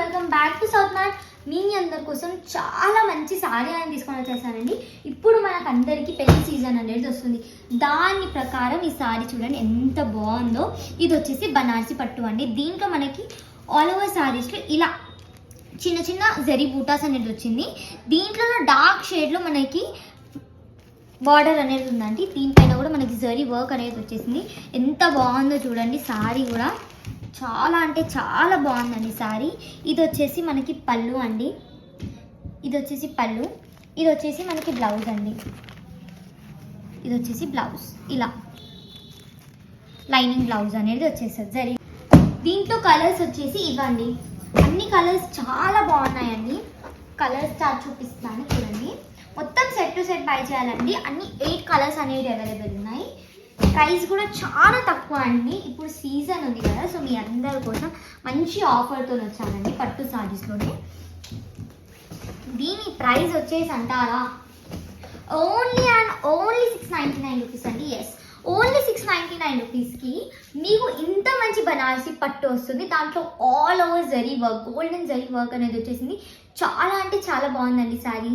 Welcome back to South Mat. మీ అందరి కోసం చాలా మంచి సారీ అని తీసుకొని వచ్చేసానండి. ఇప్పుడు మనకు అందరికీ పెళ్లి సీజన్ అనేది వస్తుంది. దాని ప్రకారం ఈ సారీ చూడండి ఎంత బాగుందో. ఇది వచ్చేసి బనారసి పట్టు అండి. దీంట్లో మనకి ఆల్ ఓవర్ సారీస్లో ఇలా చిన్న చిన్న జరీ బూటాస్ అనేది వచ్చింది. దీంట్లో డార్క్ షేడ్లో మనకి బార్డర్ అనేది ఉందండి. దీనిపైన కూడా మనకి జరీ వర్క్ అనేది వచ్చేసింది. ఎంత బాగుందో చూడండి. సారీ కూడా చాలా అంటే చాలా బాగుందండి సారీ. ఇది వచ్చేసి మనకి పళ్ళు అండి. ఇది వచ్చేసి పళ్ళు. ఇది వచ్చేసి మనకి బ్లౌజ్ అండి. ఇది వచ్చేసి బ్లౌజ్ ఇలా లైనింగ్ బ్లౌజ్ అనేది వచ్చేస్తుంది జరీ. దీంట్లో కలర్స్ వచ్చేసి ఇవ్వండి. అన్ని కలర్స్ చాలా బాగున్నాయండి. కలర్స్ చార్ట్ చూపిస్తాను చూడండి. మొత్తం సెట్ టు సెట్ బై చేయాలండి. అన్ని 8 కలర్స్ అనేవి అవైలబుల్ ఉన్నాయి. ప్రైస్ కూడా చాలా తక్కువ అండి. ఇప్పుడు సీజన్ ఉంది కదా, సో మీ అందరి కోసం మంచి ఆఫర్తో వచ్చానండి పట్టు సారీస్లోనే. దీని ప్రైస్ వచ్చేసి అంటారా ఓన్లీ అండ్ ఓన్లీ 699 రూపీస్ అండి. ఎస్, ఓన్లీ 699 రూపీస్కి మీకు ఇంత మంచి బనారసి పట్టు వస్తుంది. దాంట్లో all over zari work, golden zari work అనేది వచ్చేసింది. చాలా అంటే చాలా బాగుందండి సారీ.